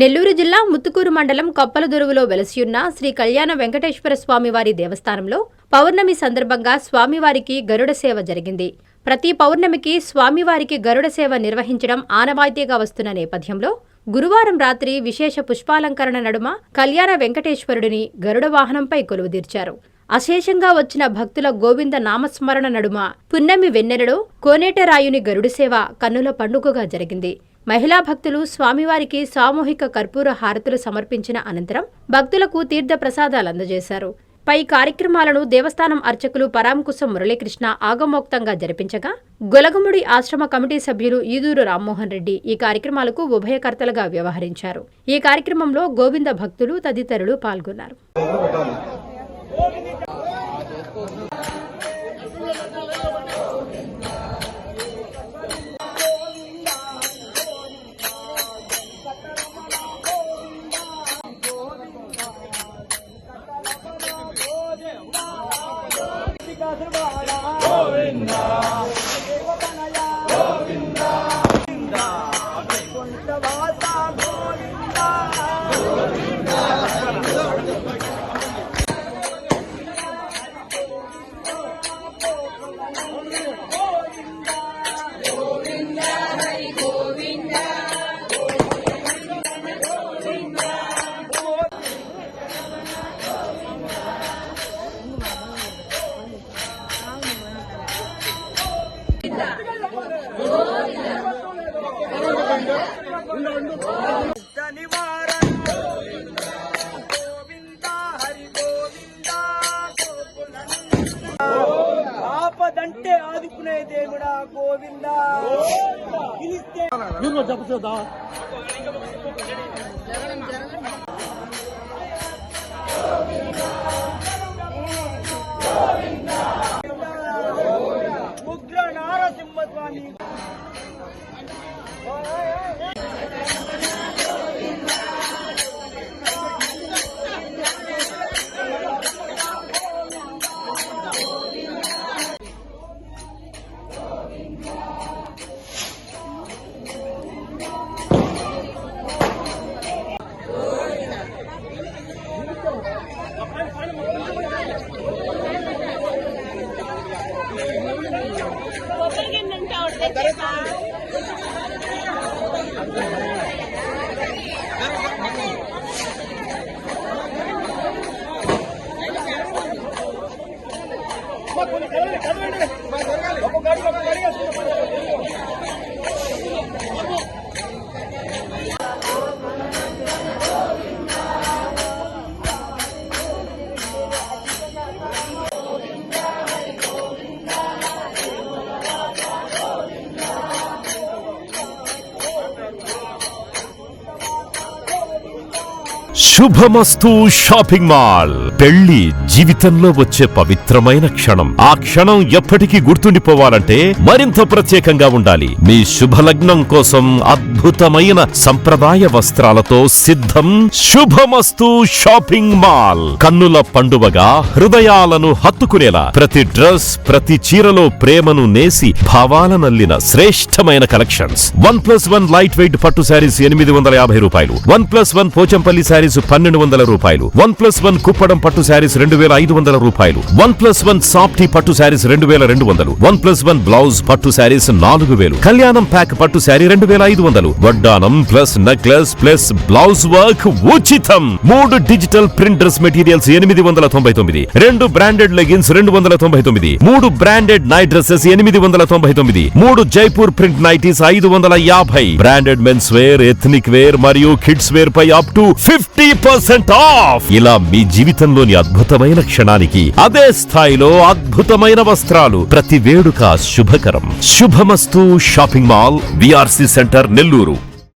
నెల్లూరు జిల్లా ముత్తుకూరు మండలం కప్పలదొరువులో వెలసియున్న శ్రీ కళ్యాణ వెంకటేశ్వర స్వామివారి దేవస్థానంలో పౌర్ణమి సందర్భంగా స్వామివారికి గరుడ సేవ జరిగింది. ప్రతి పౌర్ణమికి స్వామివారికి గరుడ సేవ నిర్వహించడం ఆనవాయితీగా వస్తున్న నేపథ్యంలో గురువారం రాత్రి విశేష పుష్పాలంకరణ నడుమ కళ్యాణ వెంకటేశ్వరుడిని గరుడ వాహనంపై కొలువుదీర్చారు. అశేషంగా వచ్చిన భక్తుల గోవింద నామస్మరణ నడుమ పున్నమి వెన్నెలలో కోనేటరాయుని గరుడు సేవ కన్నుల పండుగగా జరిగింది. మహిళా భక్తులు స్వామివారికి సామూహిక కర్పూర హారతులు సమర్పించిన అనంతరం భక్తులకు తీర్థ ప్రసాదాలు అందజేశారు. పై కార్యక్రమాలను దేవస్థానం అర్చకులు పరాంకుశం మురళీకృష్ణ ఆగమోక్తంగా జరిపించగా గొలగముడి ఆశ్రమ కమిటీ సభ్యులు ఈదూరు రామ్మోహన్ రెడ్డి ఈ కార్యక్రమాలకు ఉభయకర్తలుగా వ్యవహరించారు. ఈ కార్యక్రమంలో గోవింద భక్తులు తదితరులు పాల్గొన్నారు. ఆపదంటే ఆదుకునే దేవుడా గోవిందా. చెప్పుదా ఉగ్ర నారసింహస్వామి శుభమస్తు షాపింగ్ మాల్. పెళ్లి జీవితంలో వచ్చే పవిత్రమైన క్షణం. ఆ క్షణం ఎప్పటికీ గుర్తుండిపోవాలంటే మరింత ప్రత్యేకంగా ఉండాలి. మీ శుభలగ్నం కోసం అద్భుతమైన సంప్రదాయ వస్త్రాలతో సిద్ధం శుభమస్తు షాపింగ్ మాల్. కన్నుల పండువగా హృదయాలను హత్తుకునేలా ప్రతి డ్రెస్, ప్రతి చీరలో ప్రేమను నేసి భావాలనల్లిన శ్రేష్టమైన కలెక్షన్స్. 1+1 లైట్ వెయిట్ పట్టు శారీస్ 850 రూపాయలు. 1+1 పోచంపల్లి శారీస్ 1200 రూపాయలు. 1+1 కుప్పడం పట్టు శారీస్ 2500 రూపాయలు. 1+1 సాఫ్టీ పట్టు శారీస్ 2200. 1+1 బ్లౌజ్ పట్టు శారీస్ 4000. కళ్యాణం ప్యాక్ పట్టు శారీ 2500. వడ్డానం plus necklace plus blouse work ఉచితం. 3 digital print dress materials 899. 2 branded leggings 299. 3 branded night dresses 899. 3 Jaipur print nighties 550. Branded men's wear, ethnic wear మరియు కిడ్స్ వేర్ పై అప్ టు 50% ఆఫ్. ఇలా మీ జీవితంలోని అద్భుతమైన క్షణానికి అదే స్థాయిలో అద్భుతమైన వస్త్రాలు. ప్రతి వేడుక శుభకరం. శుభమస్తు shopping mall, VRC centre, Nellore.